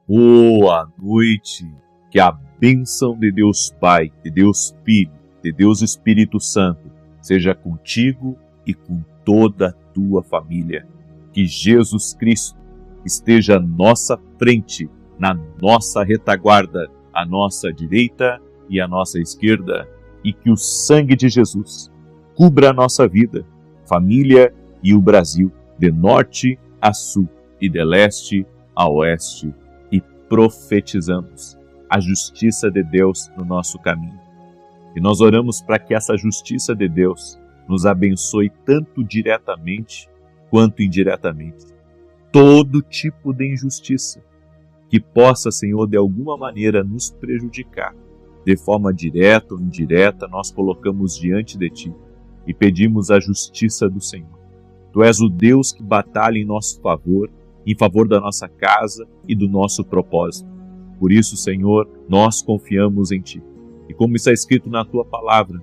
Boa noite, que a bênção de Deus Pai, de Deus Filho, de Deus Espírito Santo seja contigo e com toda a tua família. Que Jesus Cristo esteja à nossa frente, na nossa retaguarda, à nossa direita e à nossa esquerda, e que o sangue de Jesus cubra a nossa vida, família e o Brasil, de norte a sul e de leste a oeste. Profetizamos a justiça de Deus no nosso caminho. E nós oramos para que essa justiça de Deus nos abençoe tanto diretamente quanto indiretamente. Todo tipo de injustiça que possa, Senhor, de alguma maneira nos prejudicar, de forma direta ou indireta, nós colocamos diante de Ti e pedimos a justiça do Senhor. Tu és o Deus que batalha em nosso favor, em favor da nossa casa e do nosso propósito. Por isso, Senhor, nós confiamos em Ti. E como está escrito na Tua palavra,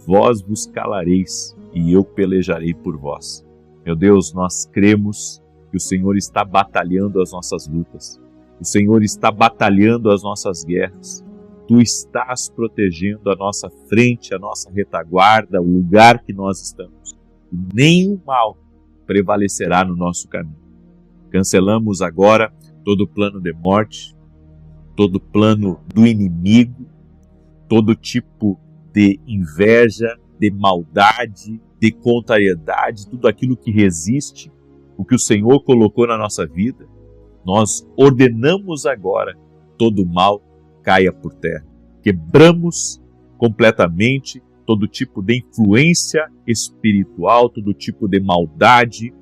vós vos calareis e eu pelejarei por vós. Meu Deus, nós cremos que o Senhor está batalhando as nossas lutas. O Senhor está batalhando as nossas guerras. Tu estás protegendo a nossa frente, a nossa retaguarda, o lugar que nós estamos. E nenhum mal prevalecerá no nosso caminho. Cancelamos agora todo plano de morte, todo plano do inimigo, todo tipo de inveja, de maldade, de contrariedade, tudo aquilo que resiste, o que o Senhor colocou na nossa vida. Nós ordenamos agora todo mal caia por terra. Quebramos completamente todo tipo de influência espiritual, todo tipo de maldade,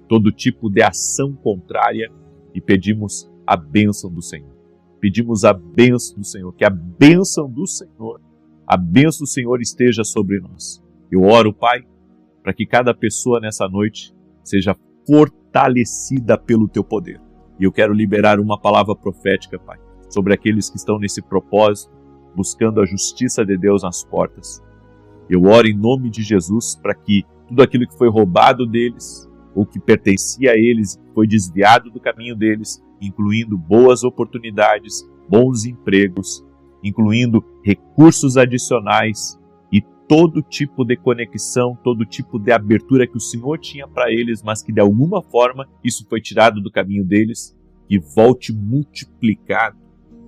todo tipo de ação contrária e pedimos a bênção do Senhor. Pedimos a bênção do Senhor, que a bênção do Senhor esteja sobre nós. Eu oro, Pai, para que cada pessoa nessa noite seja fortalecida pelo Teu poder. E eu quero liberar uma palavra profética, Pai, sobre aqueles que estão nesse propósito, buscando a justiça de Deus nas portas. Eu oro em nome de Jesus para que tudo aquilo que foi roubado deles, ou que pertencia a eles, foi desviado do caminho deles, incluindo boas oportunidades, bons empregos, incluindo recursos adicionais e todo tipo de conexão, todo tipo de abertura que o Senhor tinha para eles, mas que de alguma forma isso foi tirado do caminho deles, que volte multiplicado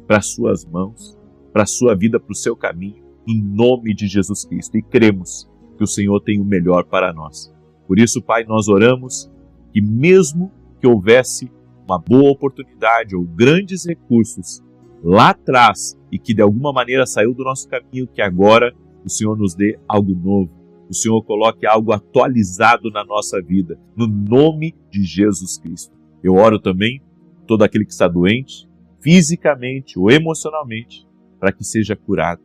para as suas mãos, para a sua vida, para o seu caminho, em nome de Jesus Cristo. E cremos que o Senhor tem o melhor para nós. Por isso, Pai, nós oramos que mesmo que houvesse uma boa oportunidade ou grandes recursos lá atrás e que de alguma maneira saiu do nosso caminho, que agora o Senhor nos dê algo novo, o Senhor coloque algo atualizado na nossa vida, no nome de Jesus Cristo. Eu oro também todo aquele que está doente, fisicamente ou emocionalmente, para que seja curado.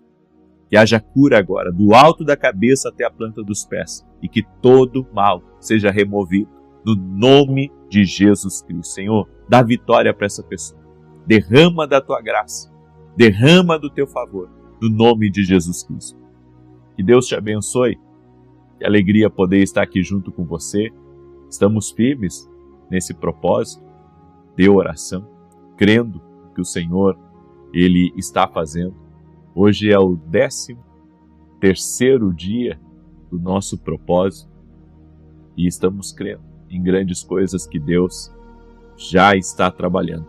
Que haja cura agora, do alto da cabeça até a planta dos pés, e que todo mal seja removido, no nome de Jesus Cristo. Senhor, dá vitória para essa pessoa. Derrama da Tua graça, derrama do Teu favor, no nome de Jesus Cristo. Que Deus te abençoe, que alegria poder estar aqui junto com você. Estamos firmes nesse propósito de oração, crendo que o Senhor, Ele está fazendo. Hoje é o 13º dia do nosso propósito e estamos crendo em grandes coisas que Deus já está trabalhando.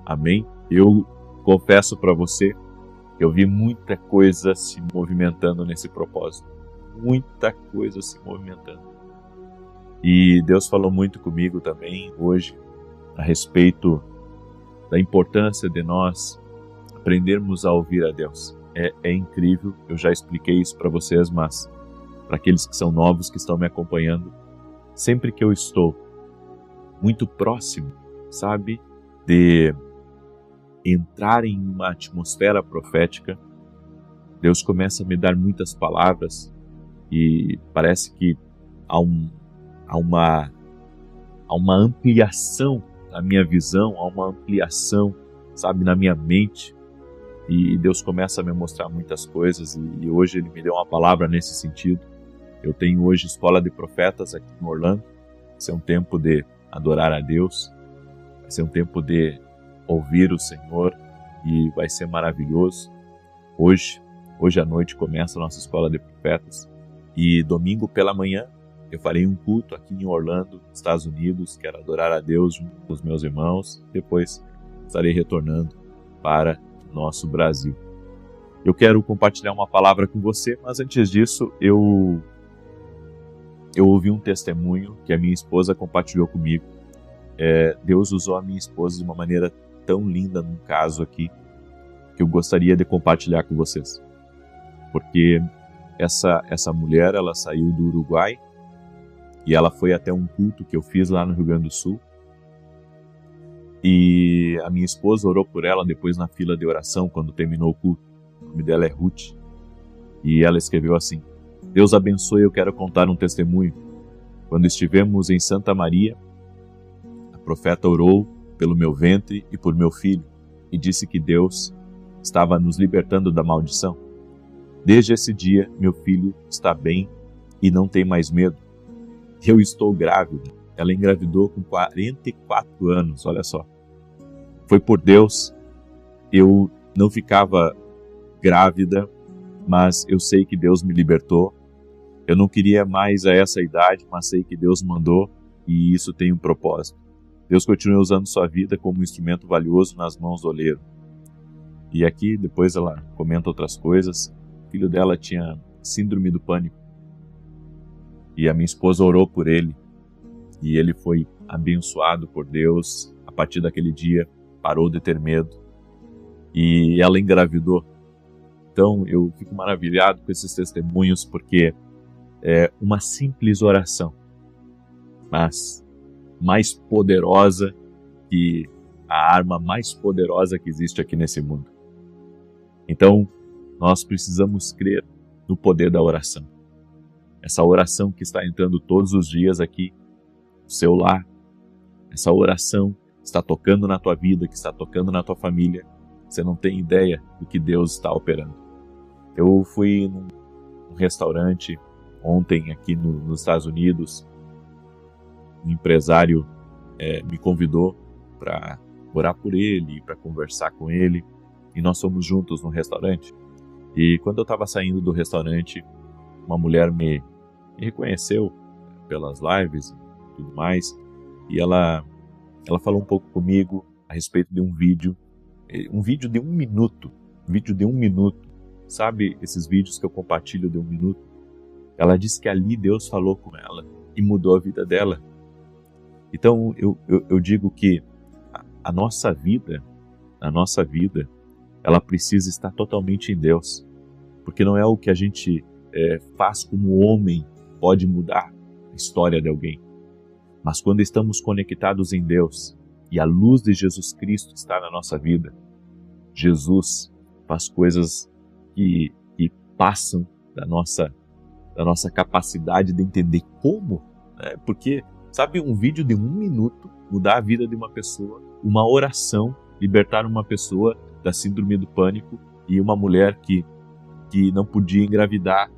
Amém? Eu confesso para você que eu vi muita coisa se movimentando nesse propósito. Muita coisa se movimentando. E Deus falou muito comigo também hoje a respeito da importância de nós aprendermos a ouvir a Deus. É incrível, eu já expliquei isso para vocês, mas para aqueles que são novos, que estão me acompanhando, sempre que eu estou muito próximo, sabe, de entrar em uma atmosfera profética, Deus começa a me dar muitas palavras e parece que há uma ampliação na minha visão, há uma ampliação, sabe, na minha mente. E Deus começa a me mostrar muitas coisas e hoje Ele me deu uma palavra nesse sentido. Eu tenho hoje Escola de Profetas aqui em Orlando. Vai ser um tempo de adorar a Deus, vai ser um tempo de ouvir o Senhor e vai ser maravilhoso. Hoje à noite começa a nossa Escola de Profetas e domingo pela manhã eu farei um culto aqui em Orlando, Estados Unidos. Quero adorar a Deus junto com os meus irmãos. Depois estarei retornando para nosso Brasil. Eu quero compartilhar uma palavra com você, mas antes disso eu ouvi um testemunho que a minha esposa compartilhou comigo. Deus usou a minha esposa de uma maneira tão linda num caso aqui que eu gostaria de compartilhar com vocês. Porque essa mulher, ela saiu do Uruguai e ela foi até um culto que eu fiz lá no Rio Grande do Sul. E a minha esposa orou por ela depois na fila de oração, quando terminou o culto. O nome dela é Ruth. E ela escreveu assim: Deus abençoe, eu quero contar um testemunho. Quando estivemos em Santa Maria, a profeta orou pelo meu ventre e por meu filho e disse que Deus estava nos libertando da maldição. Desde esse dia, meu filho está bem e não tem mais medo. Eu estou grávida. Ela engravidou com 44 anos, olha só. Foi por Deus. Eu não ficava grávida, mas eu sei que Deus me libertou. Eu não queria mais a essa idade, mas sei que Deus mandou e isso tem um propósito. Deus continua usando sua vida como um instrumento valioso nas mãos do oleiro. E aqui, depois ela comenta outras coisas. O filho dela tinha síndrome do pânico. E a minha esposa orou por ele. E ele foi abençoado por Deus. A partir daquele dia, parou de ter medo. E ela engravidou. Então, eu fico maravilhado com esses testemunhos, porque é uma simples oração, mas mais poderosa que a arma mais poderosa que existe aqui nesse mundo. Então, nós precisamos crer no poder da oração. Essa oração que está entrando todos os dias aqui no seu lar, essa oração está tocando na tua vida, que está tocando na tua família. Você não tem ideia do que Deus está operando. Eu fui num restaurante ontem aqui nos Estados Unidos. Um empresário me convidou para orar por ele, para conversar com ele. E nós fomos juntos no restaurante. E quando eu estava saindo do restaurante, uma mulher me reconheceu pelas lives e tudo mais. E ela falou um pouco comigo a respeito de um vídeo de 1 minuto. Um vídeo de 1 minuto. Sabe esses vídeos que eu compartilho de 1 minuto? Ela disse que ali Deus falou com ela e mudou a vida dela. Então eu digo que a nossa vida, ela precisa estar totalmente em Deus. Porque não é o que a gente faz como homem pode mudar a história de alguém. Mas quando estamos conectados em Deus e a luz de Jesus Cristo está na nossa vida, Jesus faz coisas que passam da nossa capacidade de entender como. Porque, sabe, um vídeo de 1 minuto mudar a vida de uma pessoa, uma oração libertar uma pessoa da síndrome do pânico e uma mulher que não podia engravidar.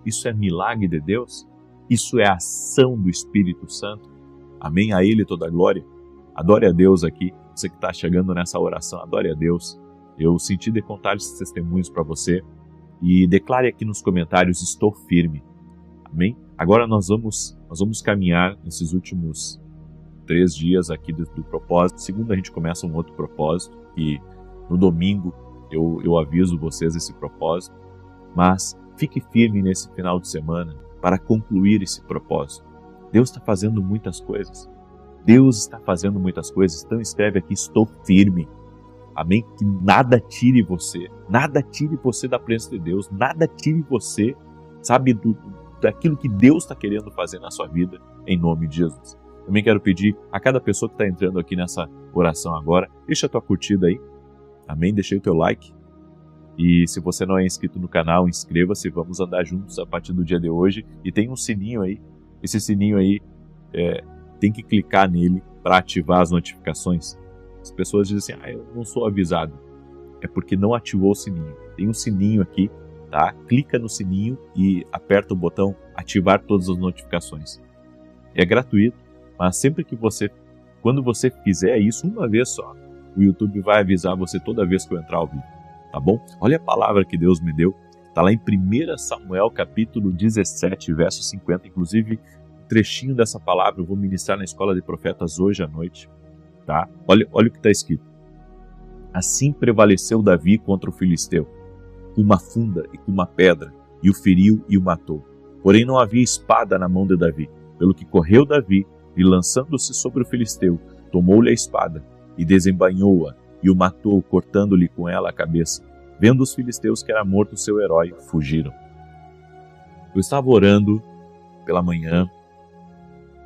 Isso é milagre de Deus? Isso é ação do Espírito Santo? Amém? A Ele toda a glória. Adore a Deus aqui. Você que está chegando nessa oração, adore a Deus. Eu senti de contar esses testemunhos para você. E declare aqui nos comentários: estou firme. Amém? Agora nós vamos caminhar nesses últimos 3 dias aqui do propósito. Segunda a gente começa um outro propósito. E no domingo eu aviso vocês esse propósito. Mas fique firme nesse final de semana para concluir esse propósito. Deus está fazendo muitas coisas. Deus está fazendo muitas coisas. Então escreve aqui: estou firme. Amém? Que nada tire você da presença de Deus, nada tire você, sabe, daquilo que Deus está querendo fazer na sua vida, em nome de Jesus. Também quero pedir a cada pessoa que está entrando aqui nessa oração agora, deixa a tua curtida aí, amém? Deixa aí o teu like. E se você não é inscrito no canal, inscreva-se, vamos andar juntos a partir do dia de hoje. E tem um sininho aí, esse sininho aí, tem que clicar nele para ativar as notificações. As pessoas dizem assim: eu não sou avisado. É porque não ativou o sininho. Tem um sininho aqui, tá? Clica no sininho e aperta o botão ativar todas as notificações. É gratuito, mas sempre que você quando você fizer isso uma vez só, o YouTube vai avisar você toda vez que eu entrar ao vivo, tá bom? Olha a palavra que Deus me deu, está lá em 1 Samuel capítulo 17, verso 50, inclusive um trechinho dessa palavra eu vou ministrar na Escola de Profetas hoje à noite, tá? Olha o que está escrito. Assim prevaleceu Davi contra o filisteu, com uma funda e com uma pedra, e o feriu e o matou. Porém não havia espada na mão de Davi, pelo que correu Davi, e lançando-se sobre o filisteu, tomou-lhe a espada, e desembainhou-a, e o matou, cortando-lhe com ela a cabeça. Vendo os filisteus que era morto o seu herói, fugiram. Eu estava orando pela manhã,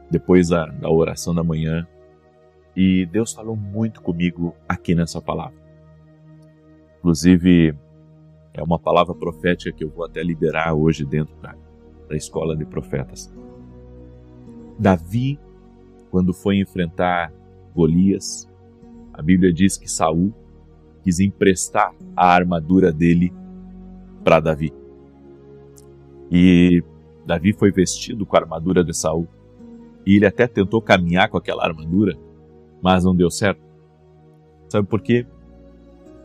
depois da oração da manhã, e Deus falou muito comigo aqui nessa palavra. Inclusive, é uma palavra profética que eu vou até liberar hoje dentro da Escola de Profetas. Davi, quando foi enfrentar Golias, a Bíblia diz que Saul quis emprestar a armadura dele para Davi. E Davi foi vestido com a armadura de Saul. E ele até tentou caminhar com aquela armadura, mas não deu certo. Sabe por quê?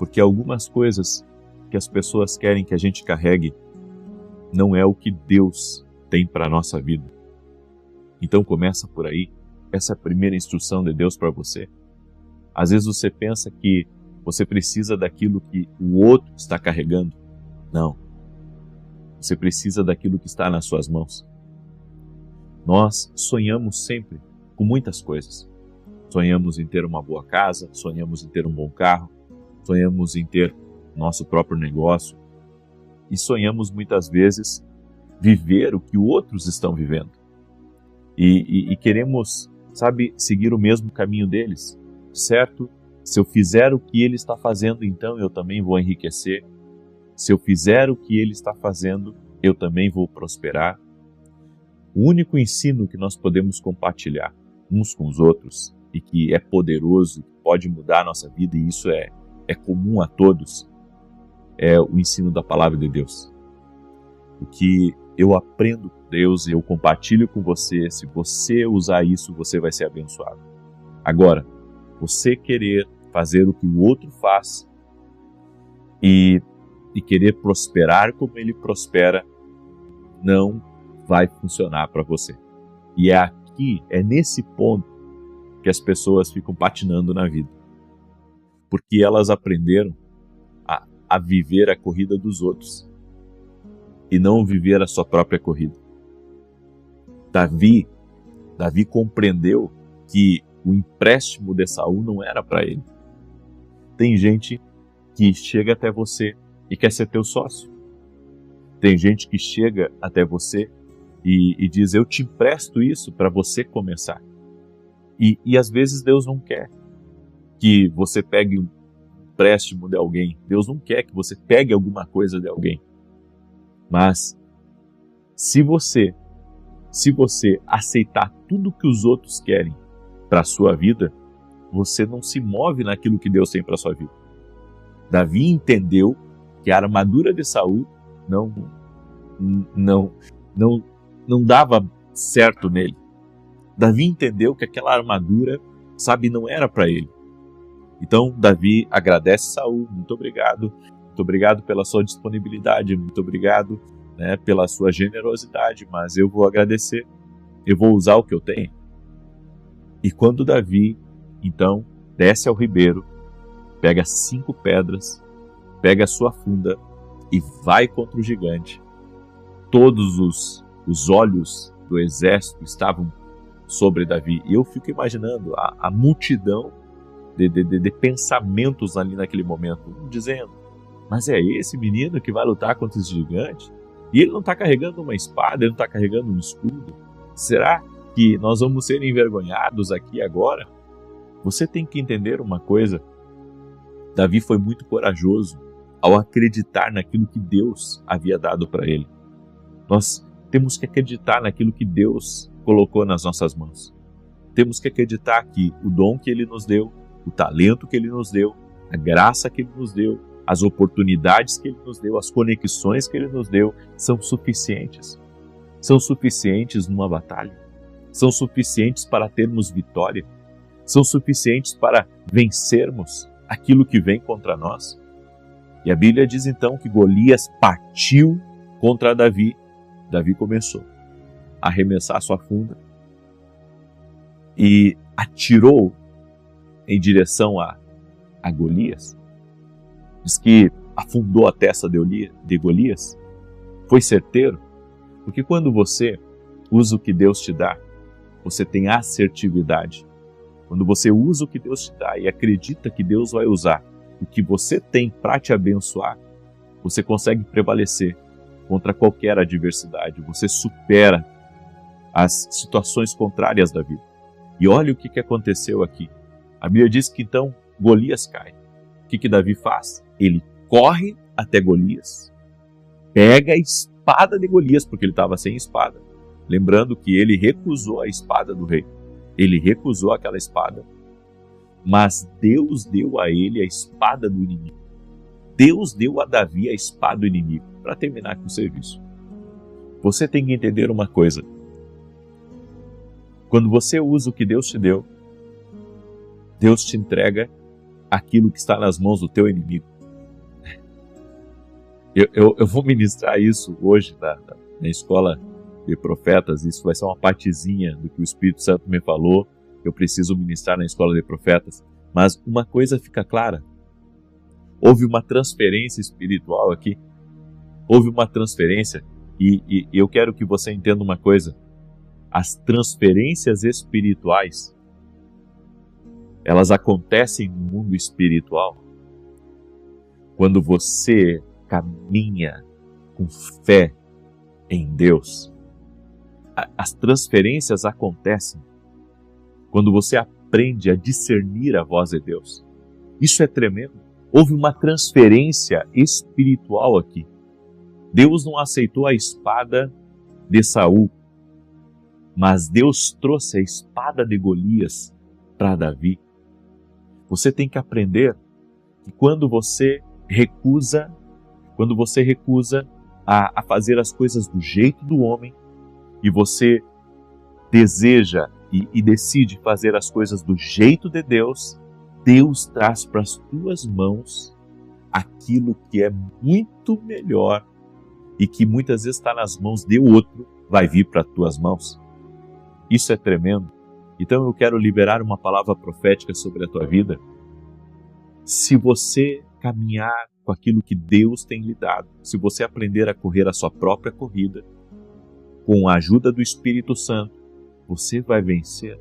Porque algumas coisas que as pessoas querem que a gente carregue não é o que Deus tem para a nossa vida. Então começa por aí. Essa é a primeira instrução de Deus para você. Às vezes você pensa que você precisa daquilo que o outro está carregando. Não. Você precisa daquilo que está nas suas mãos. Nós sonhamos sempre com muitas coisas. Sonhamos em ter uma boa casa, sonhamos em ter um bom carro, sonhamos em ter nosso próprio negócio e sonhamos muitas vezes viver o que outros estão vivendo. E queremos, seguir o mesmo caminho deles, certo? Se eu fizer o que ele está fazendo, então eu também vou enriquecer. Se eu fizer o que ele está fazendo, eu também vou prosperar. O único ensino que nós podemos compartilhar uns com os outros e que é poderoso, que pode mudar a nossa vida, e isso é comum a todos, é o ensino da palavra de Deus. O que eu aprendo com Deus, eu compartilho com você. Se você usar isso, você vai ser abençoado. Agora, você querer fazer o que o outro faz e querer prosperar como ele prospera, não vai funcionar para você. E é nesse ponto que as pessoas ficam patinando na vida. Porque elas aprenderam a viver a corrida dos outros e não viver a sua própria corrida. Davi compreendeu que o empréstimo de Saul não era para ele. Tem gente que chega até você e quer ser teu sócio. Tem gente que chega até você e diz, eu te empresto isso para você começar. E às vezes Deus não quer que você pegue um empréstimo de alguém. Deus não quer que você pegue alguma coisa de alguém. Mas se você aceitar tudo que os outros querem para a sua vida, você não se move naquilo que Deus tem para a sua vida. Davi entendeu que a armadura de Saul não dava certo nele. Davi entendeu que aquela armadura, não era para ele. Então Davi agradece Saul, muito obrigado pela sua disponibilidade, muito obrigado, pela sua generosidade, mas eu vou agradecer, eu vou usar o que eu tenho. E quando Davi, então, desce ao ribeiro, pega 5 pedras, pega a sua funda e vai contra o gigante, todos os olhos do exército estavam sobre Davi. E eu fico imaginando a multidão de pensamentos ali naquele momento, dizendo, mas é esse menino que vai lutar contra esse gigante? E ele não está carregando uma espada, ele não está carregando um escudo? Será que nós vamos ser envergonhados aqui agora? Você tem que entender uma coisa. Davi foi muito corajoso ao acreditar naquilo que Deus havia dado para ele. Nós temos que acreditar naquilo que Deus colocou nas nossas mãos. Temos que acreditar que o dom que Ele nos deu, o talento que Ele nos deu, a graça que Ele nos deu, as oportunidades que Ele nos deu, as conexões que Ele nos deu, são suficientes. São suficientes numa batalha. São suficientes para termos vitória. são suficientes para vencermos aquilo que vem contra nós. E a Bíblia diz então que Golias partiu contra Davi. Davi começou a arremessar sua funda e atirou em direção a Golias. Diz que afundou a testa de Golias. Foi certeiro, porque quando você usa o que Deus te dá, você tem assertividade. Quando você usa o que Deus te dá e acredita que Deus vai usar o que você tem para te abençoar, você consegue prevalecer contra qualquer adversidade. Você supera as situações contrárias da vida. E olha o que aconteceu aqui. A Bíblia diz que então Golias cai. O que Davi faz? Ele corre até Golias, pega a espada de Golias, porque ele estava sem espada. Lembrando que ele recusou a espada do rei. Ele recusou aquela espada. Mas Deus deu a ele a espada do inimigo. Deus deu a Davi a espada do inimigo para terminar com o serviço. Você tem que entender uma coisa. Quando você usa o que Deus te deu, Deus te entrega aquilo que está nas mãos do teu inimigo. Eu vou ministrar isso hoje na escola de profetas. Isso vai ser uma partezinha do que o Espírito Santo me falou. Eu preciso ministrar na escola de profetas. Mas uma coisa fica clara. Houve uma transferência espiritual aqui. Houve uma transferência. E eu quero que você entenda uma coisa. As transferências espirituais, elas acontecem no mundo espiritual quando você caminha com fé em Deus. As transferências acontecem quando você aprende a discernir a voz de Deus. Isso é tremendo. Houve uma transferência espiritual aqui. Deus não aceitou a espada de Saul, mas Deus trouxe a espada de Golias para Davi. Você tem que aprender que quando você recusa a fazer as coisas do jeito do homem, e você deseja e decide fazer as coisas do jeito de Deus, Deus traz para as tuas mãos aquilo que é muito melhor e que muitas vezes está nas mãos de outro, vai vir para as tuas mãos. Isso é tremendo. Então eu quero liberar uma palavra profética sobre a tua vida. Se você caminhar com aquilo que Deus tem lhe dado, se você aprender a correr a sua própria corrida, com a ajuda do Espírito Santo, você vai vencer.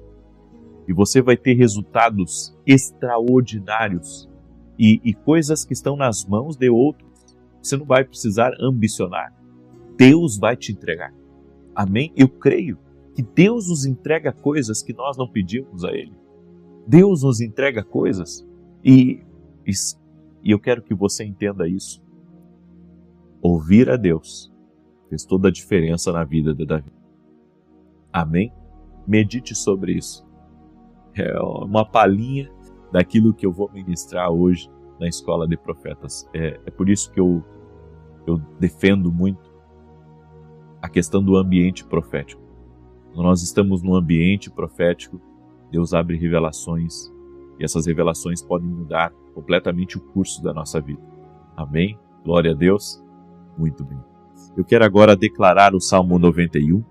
E você vai ter resultados extraordinários e coisas que estão nas mãos de outros. Você não vai precisar ambicionar. Deus vai te entregar. Amém? Eu creio que Deus nos entrega coisas que nós não pedimos a Ele. Deus nos entrega coisas e eu quero que você entenda isso. Ouvir a Deus fez toda a diferença na vida de Davi. Amém? Medite sobre isso. É uma palhinha daquilo que eu vou ministrar hoje na escola de profetas. É por isso que eu defendo muito a questão do ambiente profético. Quando nós estamos num ambiente profético, Deus abre revelações e essas revelações podem mudar completamente o curso da nossa vida. Amém? Glória a Deus. Muito bem. Eu quero agora declarar o Salmo 91,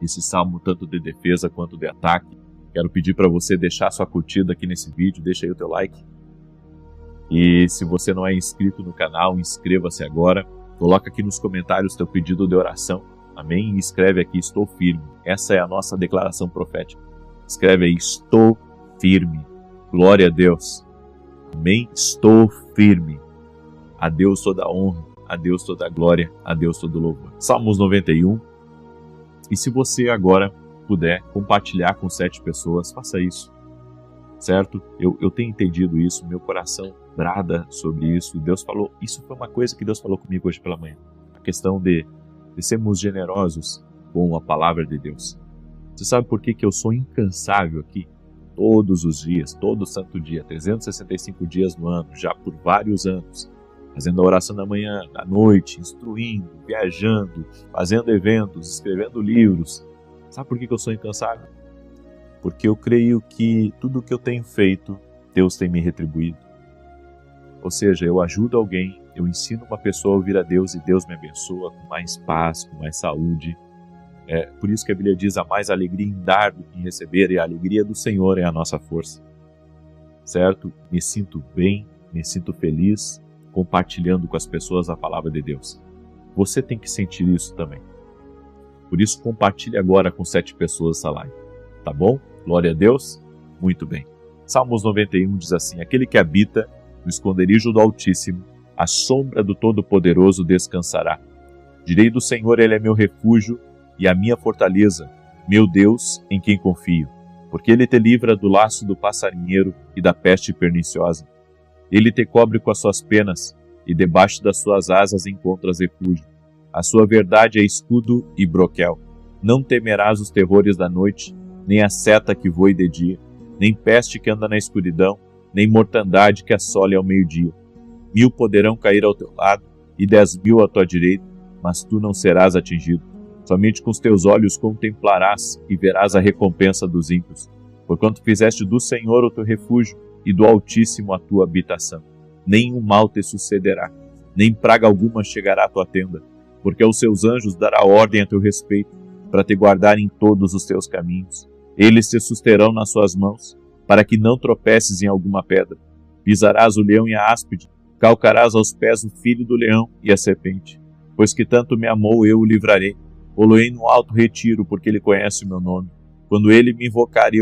esse salmo tanto de defesa quanto de ataque. Quero pedir para você deixar sua curtida aqui nesse vídeo, deixa aí o teu like. E se você não é inscrito no canal, inscreva-se agora. Coloca aqui nos comentários teu pedido de oração. Amém? E escreve aqui, estou firme. Essa é a nossa declaração profética. Escreve aí, estou firme. Glória a Deus. Amém? Estou firme. A Deus toda a honra, a Deus toda a glória, a Deus todo o louvor. Salmos 91. E se você agora puder compartilhar com 7 pessoas, faça isso. Certo? Eu tenho entendido isso, meu coração brada sobre isso. Deus falou, isso foi uma coisa que Deus falou comigo hoje pela manhã. A questão de sermos generosos com a palavra de Deus. Você sabe por que eu sou incansável aqui? Todos os dias, todo santo dia, 365 dias no ano, já por vários anos, fazendo a oração da manhã, da noite, instruindo, viajando, fazendo eventos, escrevendo livros. Sabe por que eu sou incansável? porque eu creio que tudo o que eu tenho feito, Deus tem me retribuído. Ou seja, eu ajudo alguém, eu ensino uma pessoa a ouvir a Deus e Deus me abençoa com mais paz, com mais saúde. Por isso que a Bíblia diz: há mais alegria em dar do que em receber, e a alegria do Senhor é a nossa força. Certo? Me sinto bem, me sinto feliz compartilhando com as pessoas a palavra de Deus. Você tem que sentir isso também. Por isso, compartilhe agora com 7 pessoas essa live. Tá bom? Glória a Deus? Muito bem. Salmos 91 diz assim: aquele que habita no esconderijo do Altíssimo, à sombra do Todo-Poderoso descansará. Direi do Senhor: ele é meu refúgio e a minha fortaleza, meu Deus, em quem confio. Porque ele te livra do laço do passarinheiro e da peste perniciosa. Ele te cobre com as suas penas, e debaixo das suas asas encontras refúgio. A sua verdade é escudo e broquel. Não temerás os terrores da noite, nem a seta que voe de dia, nem peste que anda na escuridão, nem mortandade que assole ao meio-dia. 1000 poderão cair ao teu lado, e 10.000 à tua direita, mas tu não serás atingido. Somente com os teus olhos contemplarás e verás a recompensa dos ímpios. Porquanto fizeste do Senhor o teu refúgio, e do Altíssimo a tua habitação. Nenhum mal te sucederá, nem praga alguma chegará à tua tenda, porque aos seus anjos dará ordem a teu respeito, para te guardar em todos os teus caminhos. Eles te susterão nas suas mãos, para que não tropeces em alguma pedra. Pisarás o leão e a áspide, calcarás aos pés o filho do leão e a serpente. Pois que tanto me amou, eu o livrarei. Pô-lo-ei no alto retiro, porque ele conhece o meu nome. Quando ele me invocar, eu